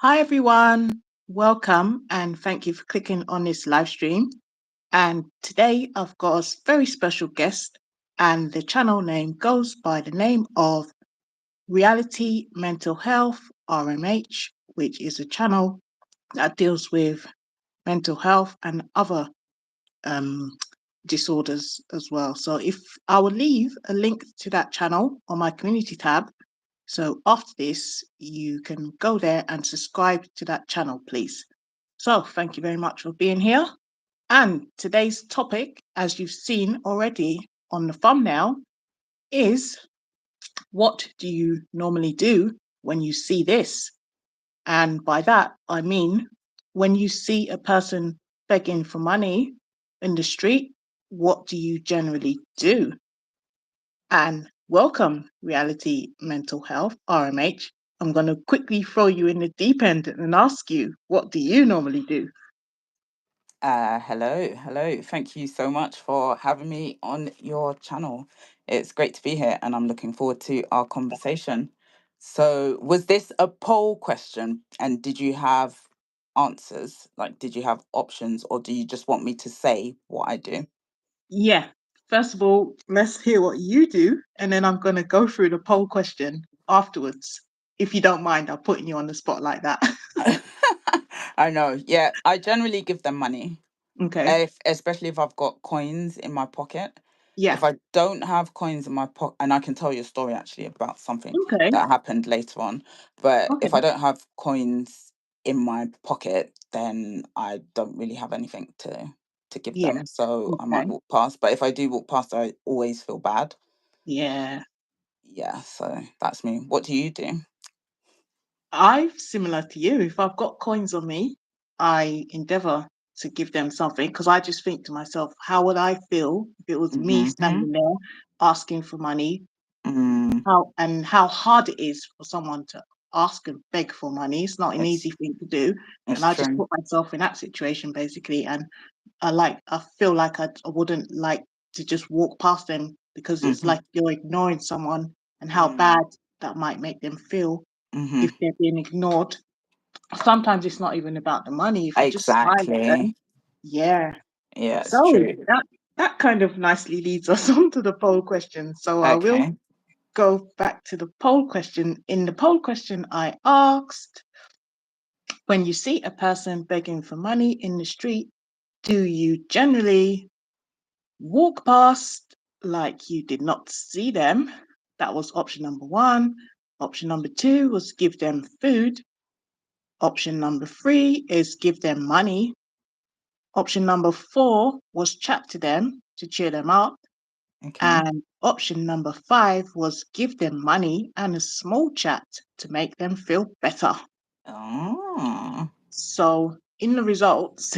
Hi, everyone. Welcome and thank you for clicking on this live stream. And today I've got a very special guest, and the channel name goes by the name of Reality Mental Health RMH, which is a channel that deals with mental health and other um, disorders as well. So, if I will leave a link to that channel on my community tab. So after this, you can go there and subscribe to that channel, please. So thank you very much for being here. And today's topic, as you've seen already on the thumbnail, is what do you normally do when you see this? And by that, I mean, when you see a person begging for money in the street, what do you generally do? And welcome, Reality Mental Health, RMH. I'm going to quickly throw you in the deep end and ask you, what do you normally do? Hello. Thank you so much for having me on your channel. It's great to be here and I'm looking forward to our conversation. So, was this a poll question and did you have answers? Like, did you have options or do you just want me to say what I do? Yeah, first of all, let's hear what you do, and then I'm going to go through the poll question afterwards. If you don't mind, I'll putting you on the spot like that. I know. Yeah, I generally give them money. Okay. Especially if I've got coins in my pocket. Yeah. If I don't have coins in my pocket, and I can tell you a story actually about something Okay. that happened later on, but Okay. if I don't have coins in my pocket, then I don't really have anything to give Yeah. them. So I might Okay. walk past. But if I do walk past, I always feel bad. Yeah. Yeah, so that's me. What do you do? I'm similar to you. If I've got coins on me, I endeavor to give them something because I just think to myself, how would I feel if it was me Mm-hmm. standing there asking for money? Mm, How hard it is for someone to ask and beg for money. It's not an easy it's thing to do. And it's I just true. put myself in that situation basically. And I feel like I wouldn't like to just walk past them because it's Mm-hmm. like you're ignoring someone and how Mm, bad that might make them feel mm-hmm. if they're being ignored. Sometimes it's not even about the money. If you just smile at them, Exactly. yeah. Yeah, it's So true. that kind of nicely leads us on to the poll question. So I will Okay. go back to the poll question. In the poll question, I asked, when you see a person begging for money in the street, do you generally walk past like you did not see them? That was option number one. Option number two was give them food. Option number three is give them money. Option number four was chat to them to cheer them up. Okay. And option number five was give them money and a small chat to make them feel better. Oh, So in the results,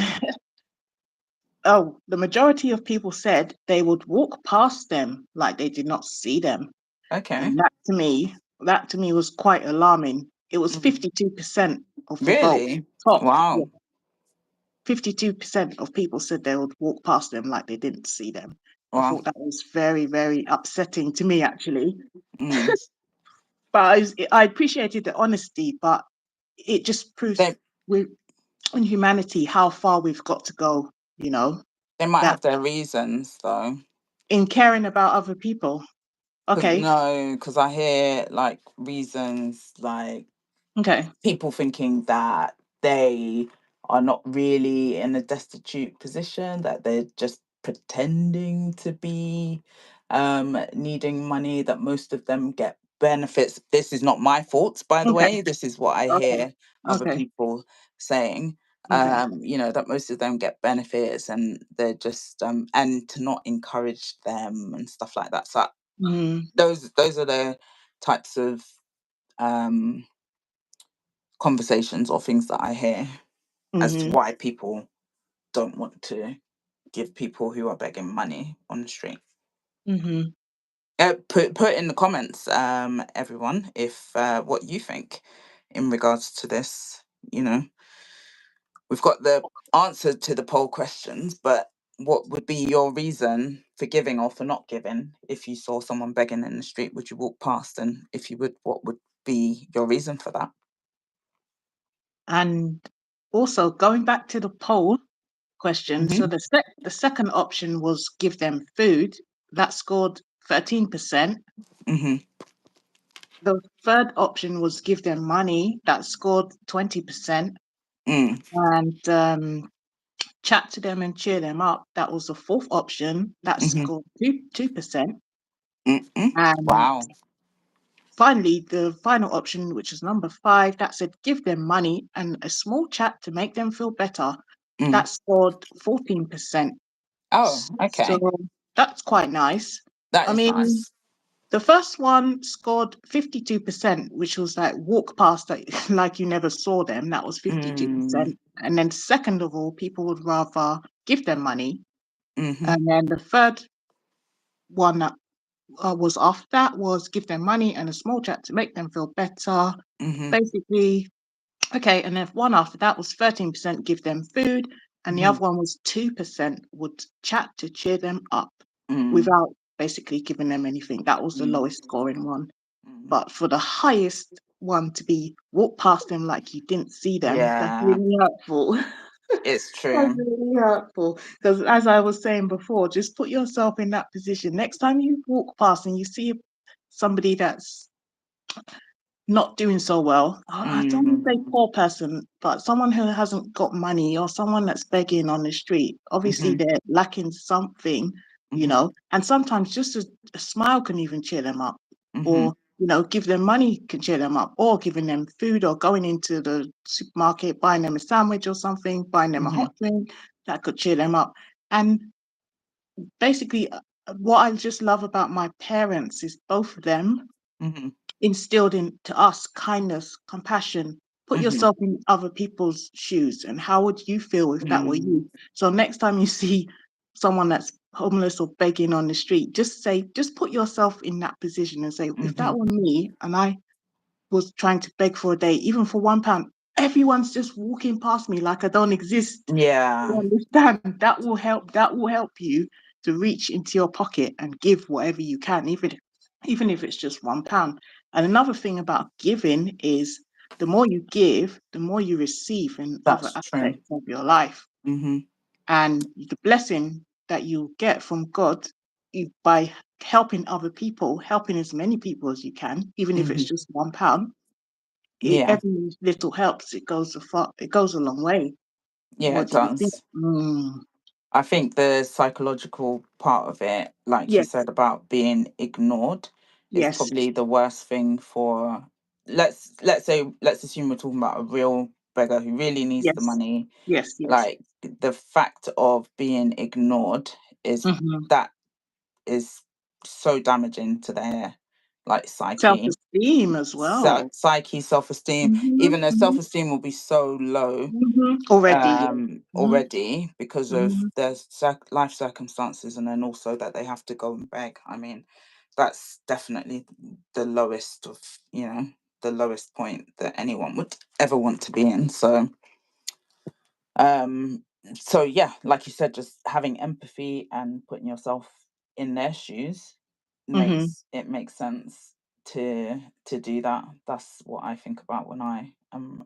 the majority of people said they would walk past them like they did not see them. okay. And that to me was quite alarming. It was Mm. 52% of the vote. Really? Top, yeah, Wow. 52% of people said they would walk past them like they didn't see them. I Wow. thought that was very, very upsetting to me, actually. Mm. But I appreciated the honesty, but it just proves They with in humanity how far we've got to go, you know, they might that have their reasons though. in caring about other people. Cause Okay, no, because I hear like reasons like okay, people thinking that they are not really in a destitute position, that they're just pretending to be needing money, that most of them get benefits. This is not my thoughts, by the okay, way. This is what I okay, hear other okay, people saying. okay. That most of them get benefits and they're just and to not encourage them and stuff like that. So Mm, those are the types of um conversations or things that I hear as to mm-hmm, why people don't want to give people who are begging money on the street. mm-hmm. Put in the comments, everyone, if what you think in regards to this. You know, we've got the answer to the poll questions, but what would be your reason for giving or for not giving if you saw someone begging in the street? Would you walk past? And if you would, what would be your reason for that? And also going back to the poll question, so Mm-hmm. the second option was give them food. That scored 13%. Mm-hmm. The third option was give them money. That scored 20%. Mm. And chat to them and cheer them up. That was the fourth option. That Mm-hmm. scored 2%. Mm-mm. And Wow. finally, the final option, which is number five, that said give them money and a small chat to make them feel better. Mm. That scored 14%. Oh, So okay. that's quite nice. That I is mean, nice. the first one scored 52%, which was like walk past like, like you never saw them. That was Mm. 52%. And then, second of all, people would rather give them money. Mm-hmm. And then the third one that was after that was give them money and a small chat to make them feel better. Mm-hmm. Basically, okay. And then one after that was 13% give them food. And the Mm-hmm. other one was 2% would chat to cheer them up Mm. without basically giving them anything. That was the Mm. lowest scoring one. Mm. But for the highest one to be walk past them like you didn't see them, that's Yeah, really hurtful. it's That's true. really hurtful. Because as I was saying before, just put yourself in that position. Next time you walk past and you see somebody that's not doing so well, I don't want to say Mm. poor person, but someone who hasn't got money or someone that's begging on the street, obviously Mm-hmm. they're lacking something, Mm-hmm. and sometimes just a smile can even cheer them up, Mm-hmm. or, give them money can cheer them up, or giving them food, or going into the supermarket, buying them a sandwich or something, buying them a Mm-hmm. hot drink, that could cheer them up. And basically, what I just love about my parents is both of them Mm-hmm. instilled into us kindness, compassion. Put Mm-hmm. yourself in other people's shoes, and how would you feel if that were Mm. you? So next time you see someone that's homeless or begging on the street, just put yourself in that position and say, if Mm-hmm. that were me and I was trying to beg for a day, even for £1, everyone's just walking past me like I don't exist. You Yeah. understand? That will help. That will help you to reach into your pocket and give whatever you can, even if it's just £1. And another thing about giving is the more you give, the more you receive in other That's true. aspects of your life. Mm-hmm. And the blessing that you get from God by helping other people, helping as many people as you can, even if it's Mm-hmm. just £1, Yeah. every little helps. It goes a long way. Yeah, What it do you think? does. I think the psychological part of it, like you Yes, said about being ignored, is yes, probably the worst thing for let's assume we're talking about a real beggar who really needs the yes, money. yes, yes. Like the fact of being ignored is Hmm. that is so damaging to their like psyche, Self-esteem as well. self-esteem. Hmm. Even their Hmm. self-esteem will be so low Already, yeah. Hmm. already because of Hmm. their life circumstances, and then also that they have to go and beg. I mean, that's definitely the lowest of, the lowest point that anyone would ever want to be in. Um so yeah, like you said, just having empathy and putting yourself in their shoes Hmm. makes sense to do that. That's what I think about when I am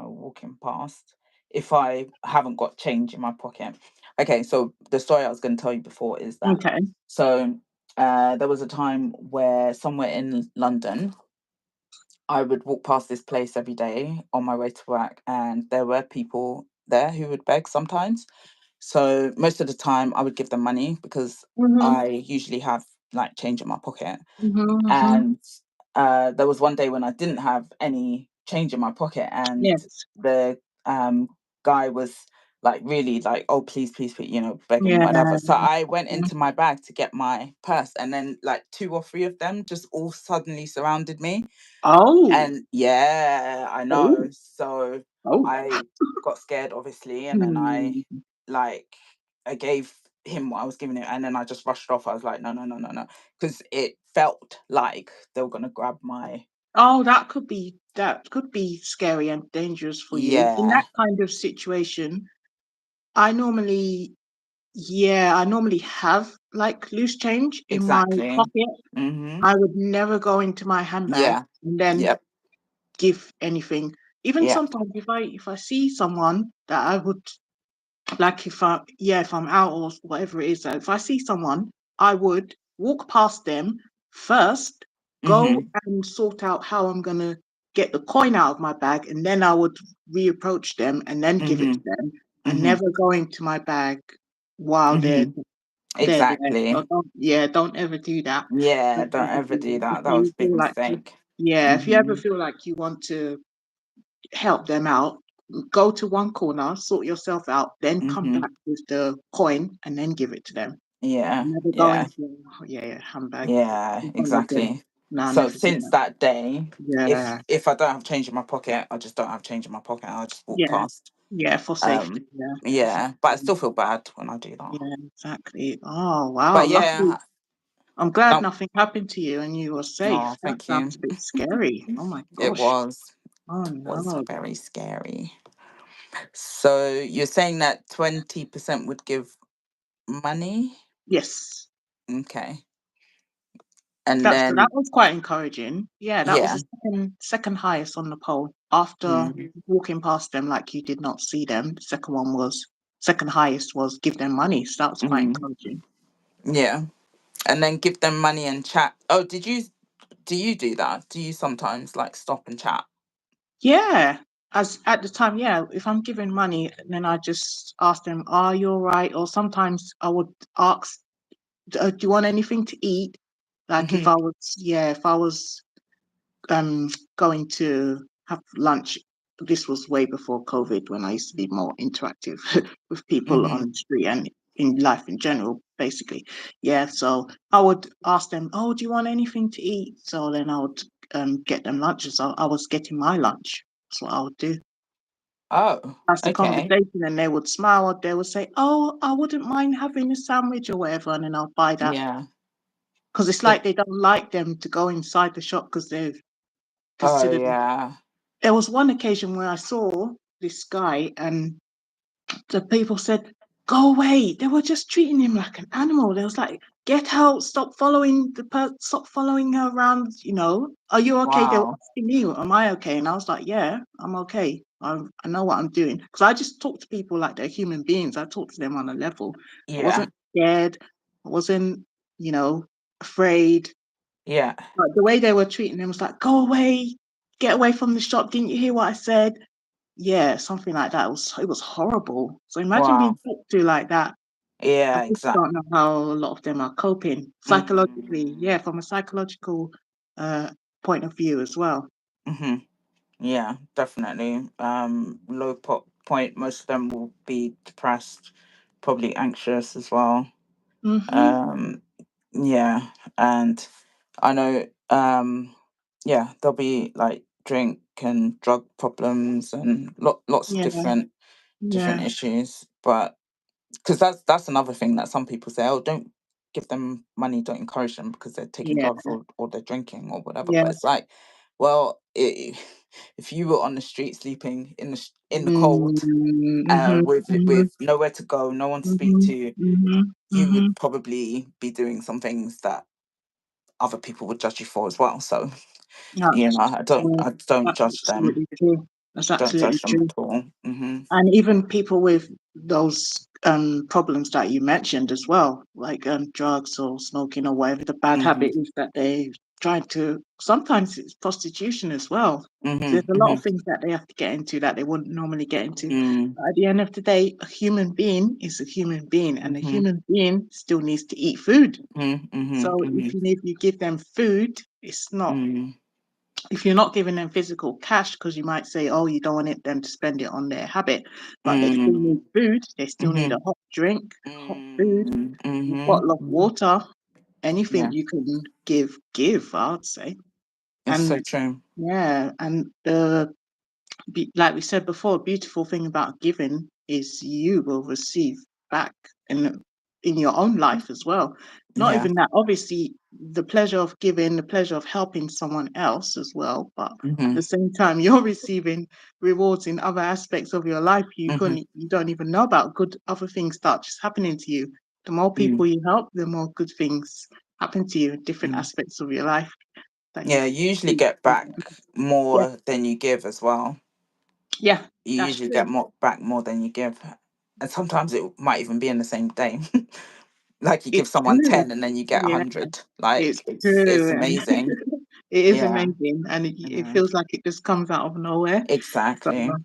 walking past, if I haven't got change in my pocket. Okay, so the story I was going to tell you before is that, Okay. so there was a time where somewhere in London I would walk past this place every day on my way to work, and there were people there who would beg sometimes. So most of the time, I would give them money because Hmm. I usually have like change in my pocket. Hmm. Hmm. And there was one day when I didn't have any change in my pocket, and Yes. the guy was like really like, oh please, please, please, begging Yeah. whatever. So I went into my bag to get my purse, and then like two or three of them just all suddenly surrounded me. Oh. And yeah, I Oh. know. So Oh. I got scared, obviously, and then Hmm. like I gave him what I was giving him, and then I just rushed off. I was like, no, no, no, no, no, because it felt like they were gonna grab my. Oh, that could be scary and dangerous for you. In Yeah, that kind of situation, I normally, yeah, I normally have like loose change in my exactly. pocket. Mm-hmm. I would never go into my handbag Yeah. and then Yep. give anything. Even Yeah. sometimes if I see someone that I would like, if I'm out or whatever it is, if I see someone, I would walk past them first, go Mhm. and sort out how I'm gonna get the coin out of my bag, and then I would reapproach them and then give it to Mhm. them, and Mhm. never go into my bag while Mhm. they're there. Exactly. So don't ever do that. Yeah. Don't Don't ever ever do do that. If that. That was you a big feel like mistake. yeah, if you ever Mhm. feel like you want to help them out, go to one corner, sort yourself out, then come Mhm. back with the coin and then give it to them. Yeah. Never go Yeah. into yeah, handbag Yeah. in front of them. Exactly. No, So never do since that. that day, Yeah, if I don't have change in my pocket, I just don't have change in my pocket. I'll just walk yeah, past. yeah, for safety. Um. Yeah, for Yeah. But I safety. still feel bad when I do that. Yeah, exactly. Oh, wow. But Luckily, yeah. I'm glad No. nothing happened to you and you were safe. Oh, That thank sounds you. a bit scary. Oh my It gosh. was. Oh Was no. very scary. So you're saying that 20% would give money? Yes. Okay. And That then, was quite encouraging. Yeah, that was yeah. the second highest on the poll. After Mm, walking past them like you did not see them, the second highest was give them money. So that was quite mm, encouraging. yeah. And then give them money and chat. Oh, do you do that? Do you sometimes like stop and chat? Yeah. As at the time, yeah, if I'm giving money, then I just ask them, "Are you all right?" Or sometimes I would ask, Do you want anything to eat?" Like Mm-hmm. if I was um going to have lunch. This was way before COVID when I used to be more interactive with people on Mm-hmm. the street and in life in general, basically. Yeah, so I would ask them, "Oh, do you want anything to eat?" So then I would get them lunches. So I was getting my lunch. That's what I would do. Oh, That's the okay. conversation, and they would smile, or they would say, "Oh, I wouldn't mind having a sandwich or whatever," and then I'll buy that Yeah. because it's It, like they don't like them to go inside the shop because they've oh, considered. yeah. There was one occasion where I saw this guy and the people said, "Go away." They were just treating him like an animal. They was like, "Get out, stop following her around, Are you okay?" They were Wow. asking me, "Am I okay?" And I was like, "Yeah, I'm okay. I know what I'm doing." Because I just talk to people like they're human beings. I talk to them on a level. I Yeah. wasn't scared. I wasn't, you know, afraid. Yeah. But the way they were treating him was like, "Go away, get away from the shop. Didn't you hear what I said?" Yeah, something like that. It was horrible. So imagine being Wow. talked to like that. I Yeah, just exactly. don't know how a lot of them are coping psychologically. Mm, Yeah, from a psychological uh, point of view as well. mm-hmm. Yeah, definitely. Point, most of them will be depressed, probably anxious as well. Hmm. Um, yeah, and I know, yeah, there'll be like drink and drug problems and lots of Yeah, different yeah, issues. But because that's another thing that some people say, oh, don't give them money, don't encourage them because they're taking yeah, drugs or they're drinking or whatever. yeah. But it's like, well, if you were on the street sleeping in the cold, Mm-hmm, with nowhere to go, no one to speak hmm, to, hmm, you hmm. would probably be doing some things that other people would judge you for as well. So That's, I don't that's judge them. absolutely true. That's Don't absolutely judge them true. at all. Hmm. And even people with those problems that you mentioned as well, like drugs or smoking or whatever the bad Hmm. habit is that they try to. Sometimes it's prostitution as well. Hmm. There's a lot Hmm. of things that they have to get into that they wouldn't normally get into. Hmm. But at the end of the day, a human being is a human being, and a Hmm. human being still needs to eat food. Hmm. Hmm. So Hmm. if you give them food, it's not Hmm. if you're not giving them physical cash, because you might say, oh, you don't want them to spend it on their habit, but they still need Hmm. food, they still need Hmm. a hot drink, hot food, Hmm. a bottle of Hmm. water, anything Yeah, you can give, I'd say. it's so And true. yeah, and like we said before, a beautiful thing about giving is you will receive back in your own life as well. Not Yeah. even that, obviously, the pleasure of giving, the pleasure of helping someone else as well, but at Hmm. the same time, you're receiving rewards in other aspects of your life Hmm. you don't even know about. Good other things start just happening to you. The more Mm. people you help, the more good things happen to you in different Mm. aspects of your life that you Yeah, you usually see. get back Yeah, more than you give as well. Yeah, You that's usually get true. more back more than you give, and sometimes it might even be in the same day. Like you give It's someone true. 10 and then you get Yeah, 100. Like it's it's true. And amazing. it is Yeah, amazing. And I it know. feels like it just comes out of nowhere. But Exactly.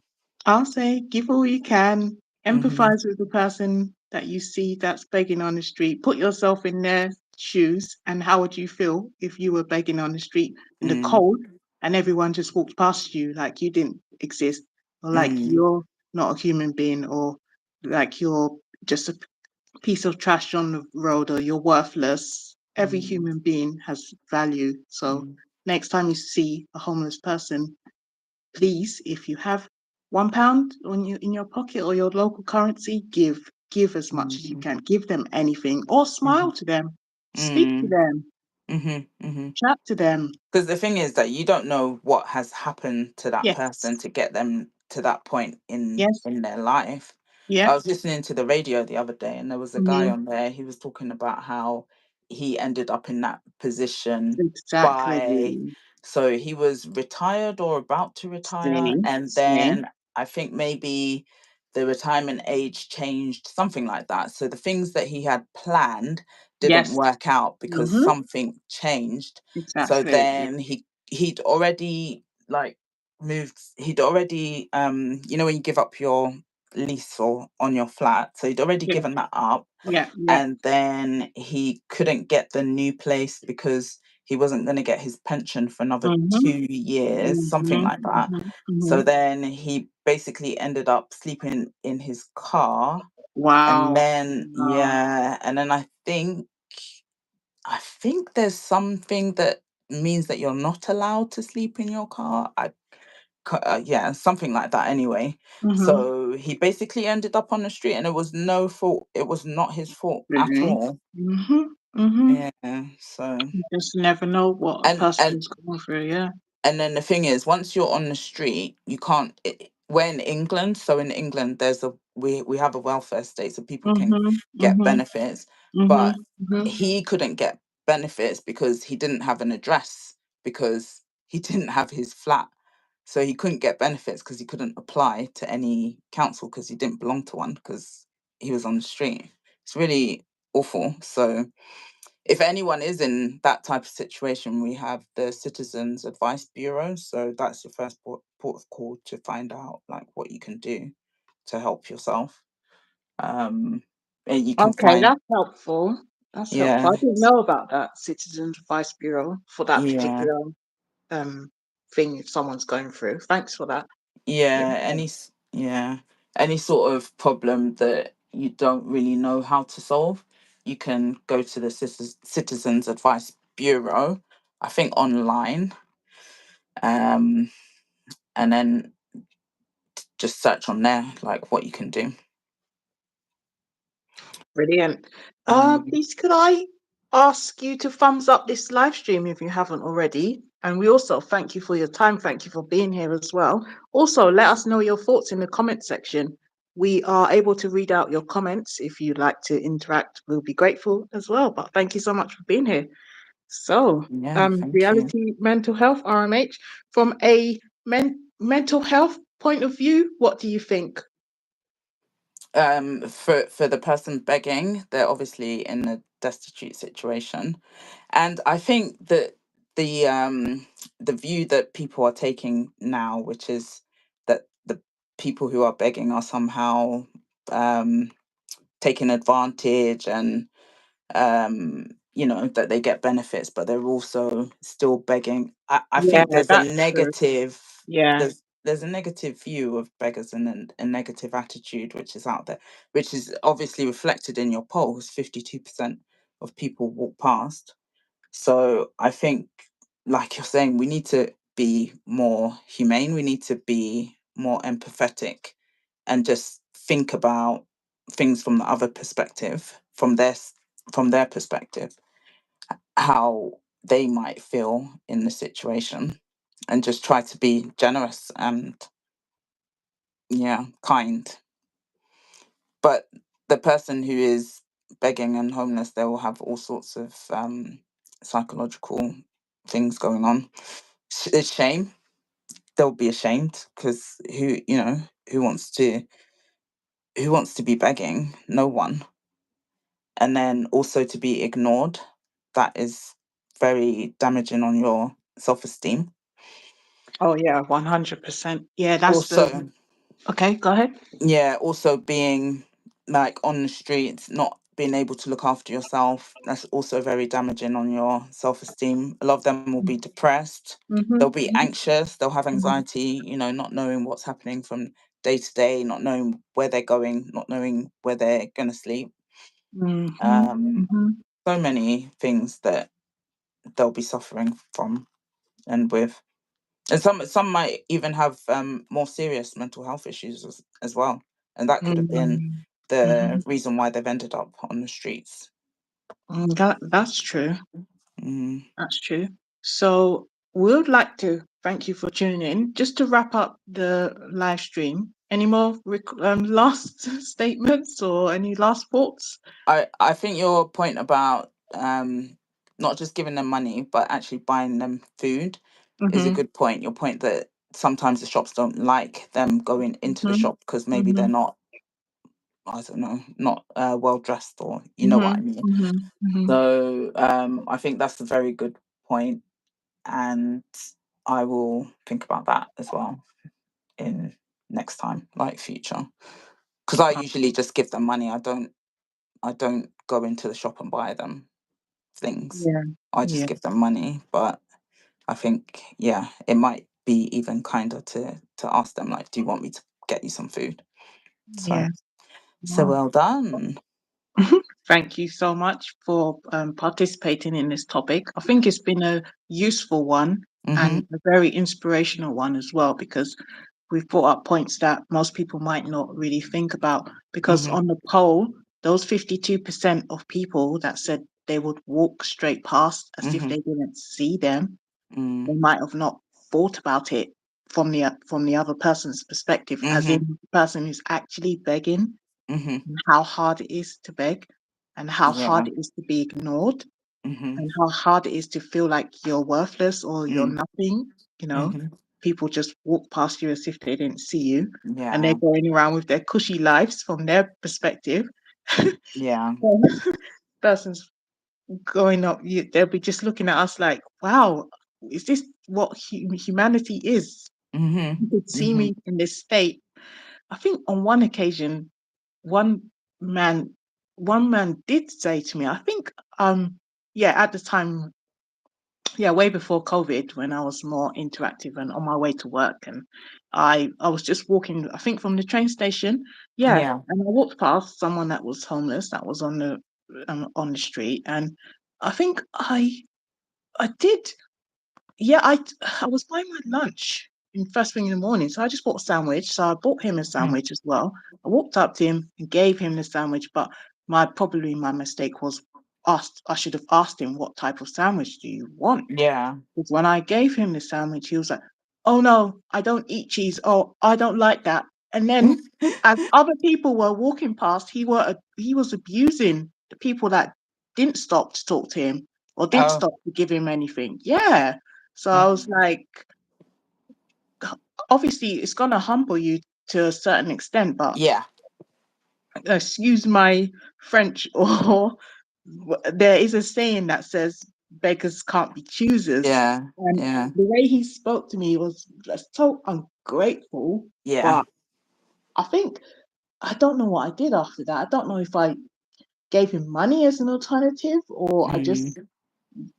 I'll say, give all you can, Hmm. empathize with the person that you see that's begging on the street, put yourself in their shoes, and how would you feel if you were begging on the street in the Mm, cold and everyone just walked past you like you didn't exist, or like mm, you're not a human being, or like you're just a piece of trash on the road, or you're worthless. Every mm, human being has value. So mm, next time you see a homeless person, please, if you have £1 on you in your pocket or your local currency, give as much as you mm, can. Give them anything, or mm, smile to them, speak to mm, them, mm. chat to them. Because the thing is that you don't know what has happened to that Yes, person to get them to that point yes, in their life. yeah, I was listening to the radio the other day, and there was a guy hmm, on there. He was talking about how he ended up in that position exactly. by, so he was retired or about to retire, Same, and same. then I think maybe the retirement age changed, something like that. So the things that he had planned didn't Yes, work out because hmm, something changed. So exactly. then he'd already like moved. He'd already you know, when you give up your lease or on your flat, so he'd already Yeah, given that up, yeah, yeah. and then he couldn't get the new place because he wasn't going to get his pension for another Hmm, 2 years, something hmm, like that. hmm, hmm. So then he basically ended up sleeping in his car, and Wow. then yeah, and then I think there's something that means that you're not allowed to sleep in your car. Yeah, something like that. Anyway, Mm-hmm. so he basically ended up on the street, and it was no fault. It was not his fault at Really? all. Mm-hmm. Mm-hmm. Yeah. So You just never know what a and person and is going through. Yeah. and then the thing is, once you're on the street, you can't. We're in England, so in England, we have a welfare state, so people can Mm-hmm. get Mm-hmm. benefits. Mm-hmm. But Mm-hmm. he couldn't get benefits because he didn't have an address, because he didn't have his flat, so he couldn't get benefits because he couldn't apply to any council because he didn't belong to one because he was on the street. It's really awful. So if anyone is in that type of situation, we have the Citizens Advice Bureau. So that's your first port of call to find out like what you can do to help yourself. Um, and you can Okay, find, that's helpful. That's helpful. yeah, I didn't know about that Citizens Advice Bureau for that yeah, particular um thing if someone's going through. Thanks for that. Yeah. yeah, yeah, any sort of problem that you don't really know how to solve, you can go to the Citizens Advice Bureau, I think online, um, and then just search on there like what you can do. Brilliant. Um, Please could I ask you to thumbs up this live stream if you haven't already? And we also thank you for your time. Thank you for being here as well. Also, let us know your thoughts in the comment section. We are able to read out your comments. If you'd like to interact, we'll be grateful as well. But thank you so much for being here. So, yeah, thank you. reality mental health, RMH, from a mental health point of view, what do you think? For the person begging, they're obviously in a destitute situation, and I think that the view that people are taking now, which is that the people who are begging are somehow um taking advantage, and you know, that they get benefits, but they're also still begging. I Yeah, think there's a that's true. negative, Yeah. there's a negative view of beggars, and a negative attitude which is out there, which is obviously reflected in your polls. 52% of people walk past. So I think, like you're saying, we need to be more humane. We need to be more empathetic, and just think about things from the other perspective, from their perspective, how they might feel in the situation, and just try to be generous and, yeah, kind. But the person who is begging and homeless, they will have all sorts of psychological things going on. It's shame. they'll be ashamed, because who wants to who wants to be begging? No one. And then also to be ignored, that is very damaging on your self-esteem. Oh yeah, 100%. Yeah, that's the Also, okay, go ahead. also being like on the streets, not being able to look after yourself, that's also very damaging on your self-esteem. A lot of them will be depressed, they'll Mm-hmm. be anxious, they'll have Mm-hmm. anxiety, not knowing what's happening from day to day, not knowing where they're going, not knowing where they're going to sleep. Mm-hmm. um Mm-hmm. so many things that they'll be suffering from and with. And some might even have more serious mental health issues as well. And that could have been Mm-hmm. the reason why they've ended up on the streets. That's true. Mm. That's true. So we would like to thank you for tuning in. Just to wrap up the live stream, any more last statements or any last thoughts? I think your point about not just giving them money, but actually buying them food is a Mm-hmm. good point. Your point that sometimes the shops don't like them going into the Mm-hmm. shop because maybe they're Mm-hmm. not, I don't know, not well dressed, or you know what Mm-hmm. I mean. Mm-hmm. Mm-hmm. So I think that's a very good point, and I will think about that as well in next time, like future, because I usually just give them money. I don't go into the shop and buy them things. Yeah. I just Yeah. give them money. But I think, yeah, it might be even kinder to ask them, like, do you want me to get you some food? Yeah. So Wow. well done. Thank you so much for participating in this topic. I think it's been a useful one and Mhm. a very inspirational one as well, because we've brought up points that most people might not really think about. Because Mhm. on the poll, those 52% of people that said they would walk straight past as if Mhm. they didn't see them, they Mm. might have not thought about it from the other person's perspective, as in Mhm. the person who's actually begging, Mhm. and how hard it is to beg, and how hard Yeah. it is to be ignored, Mhm. and how hard it is to feel like you're worthless or you're Mm. nothing. You know, Mhm. people just walk past you as if they didn't see you, and they're Yeah. going around with their cushy lives from their perspective. Yeah. So, person's going up, they'll be just looking at us like, wow, is this what humanity is? You Mhm. could see Mhm. me in this state. I think on one occasion, one man one man did say to me, I think yeah, at the time, yeah, way before COVID, when I was more interactive and on my way to work, and I was just walking, I think from the train station, yeah, Yeah. and I walked past someone that was homeless that was on the street, and I think I did, yeah, I was buying my lunch in first thing in the morning, so I just bought a sandwich. So I bought him a Mhm. sandwich as well. I walked up to him and gave him the sandwich, but my mistake was asked. I should have asked him, what type of sandwich do you want? Yeah. Because when I gave him the sandwich, he was like, "Oh no, I don't eat cheese. Oh, I don't like that." And then, as other people were walking past, he was abusing the people that didn't stop to talk to him or didn't Oh. stop to give him anything. Yeah. So I was Mhm. like, obviously, it's gonna humble you to a certain extent, but Yeah. excuse my French, or there is a saying that says beggars can't be choosers. Yeah. And Yeah. the way he spoke to me was just so ungrateful. Yeah. But I think, I don't know what I did after that. I don't know if I gave him money as an alternative or I Mm. just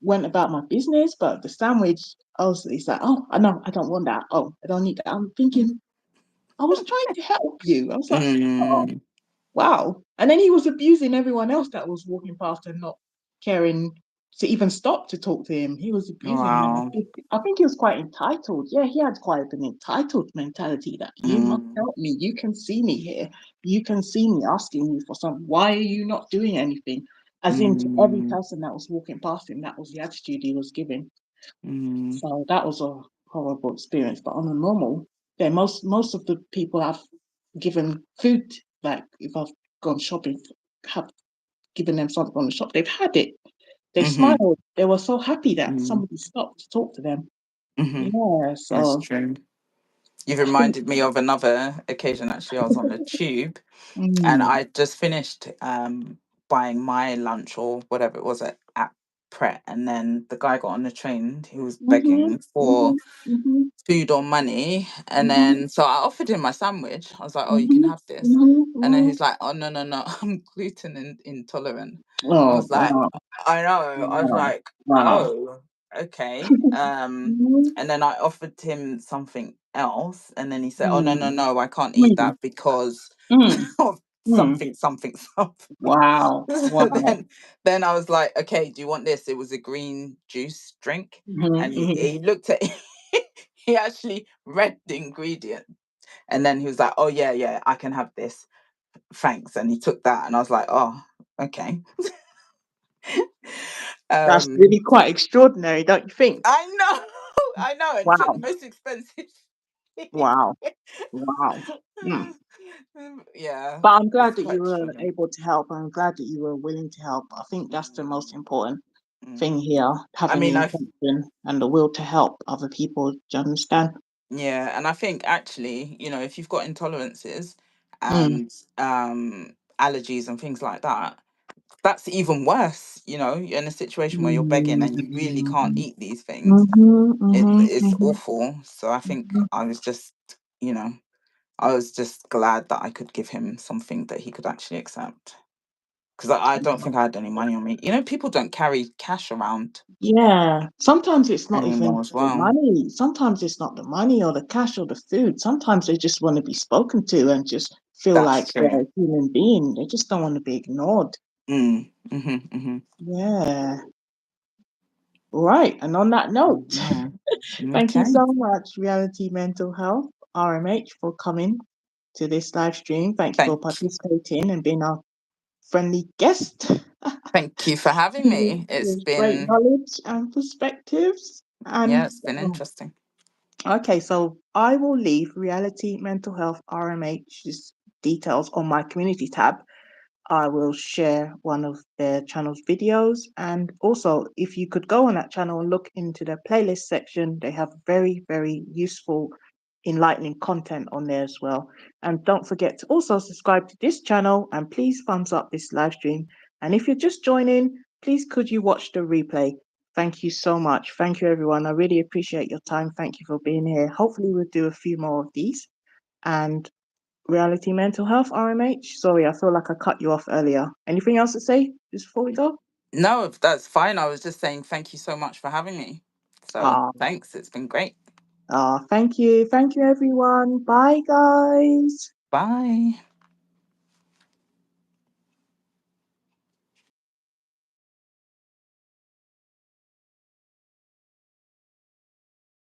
went about my business. But the sandwich, he's like, "Oh, I know, I don't want that. Oh, I don't need that." I'm thinking, I was trying to help you. I was like, oh, Mm. wow. And then he was abusing everyone else that was walking past and not caring to even stop to talk to him. He was abusing them. Wow. I think he was quite entitled. Yeah, he had quite an entitled mentality that you must Mm. help me. You can see me here. You can see me asking you for something. Why are you not doing anything? As in, to every Mm. person that was walking past him, that was the attitude he was giving. Mm. So that was a horrible experience. But on a normal, yeah, most of the people I've given food, like if I've gone shopping, have given them something on the shop, they've had it. They Mhm. smiled. They were so happy that Mm. somebody stopped to talk to them. Mhm. Yeah, That's so true. You've reminded me of another occasion. Actually, I was on the tube and Mm. I just finished buying my lunch or whatever it was at Pret, and then the guy got on the train. He was Mhm. begging for Mhm. Mhm. food or money, and Mhm. then so I offered him my sandwich. I was like, "Oh, you can Mhm. have this," Mhm. and then Mhm. he's like, "Oh, no, no, no, I'm gluten intolerant." I Oh was like, wow. "I know." I was Wow. like, Wow. "Oh, okay." Mhm. And then I offered him something else, and then he said, "Oh, no, no, Mm. no, I can't eat Mm. that because Mm. of Mm. something, something, something." Wow. Wow. then then I was like, "Okay, do you want this?" It was a green juice drink, Mhm. and Mhm. he looked at he actually read the ingredient, and then he was like, "Oh yeah, yeah, I can have this, thanks." And he took that, and I was like, "Oh, okay." That's um, really quite extraordinary, don't you think? I know, I know, and it's not the Wow. most expensive. Wow. Wow. Mm. Yeah, But I'm glad it's that quite you were extraordinary. able to help. I'm glad that you were willing to help. I think that's the most Mm, important thing mm. here, I having mean, the I intention and the will to help other people. Do you understand? Yeah, and I think actually, if you've got intolerances Mm. and allergies and things like that, that's even worse. You're in a situation where you're begging and you really can't Mm. eat these things. Mhm, It mhm, is mhm, awful. So I think mhm. you know, I was just glad that I could give him something that he could actually accept. Because I don't think I had any money on me. People don't carry cash around Yeah, sometimes it's not anymore even as the well. money. Sometimes it's not the money or the cash or the food. Sometimes they just want to be spoken to and just feel That's like they're true. a human being. They just don't want to be ignored. Mm, mm-hmm, Yeah. Right. And on that note, mm-hmm. Yeah. thank you Okay. so much, Reality Mental Health, RMH, for coming to this live stream. Thank you for Thank participating and being our friendly guest. Thank you for having with, me. It's with great been knowledge and perspectives. Yeah, And it's been um, interesting. okay, so I will leave Reality Mental Health RMH's details on my community tab. I will share one of their channel's videos. And also, if you could go on that channel and look into their playlist section, they have very, very useful, enlightening content on there as well. And don't forget to also subscribe to this channel and please thumbs up this live stream. And if you're just joining, please could you watch the replay? Thank you so much. Thank you, everyone. I really appreciate your time. Thank you for being here. Hopefully, we'll do a few more of these. And Reality Mental Health, RMH. Sorry, I feel like I cut you off earlier. Anything else to say just before we go? No, if that's fine. I was just saying thank you so much for having me. So Ah, thanks. It's been great. thank you. Thank you, everyone. Bye, guys. Bye.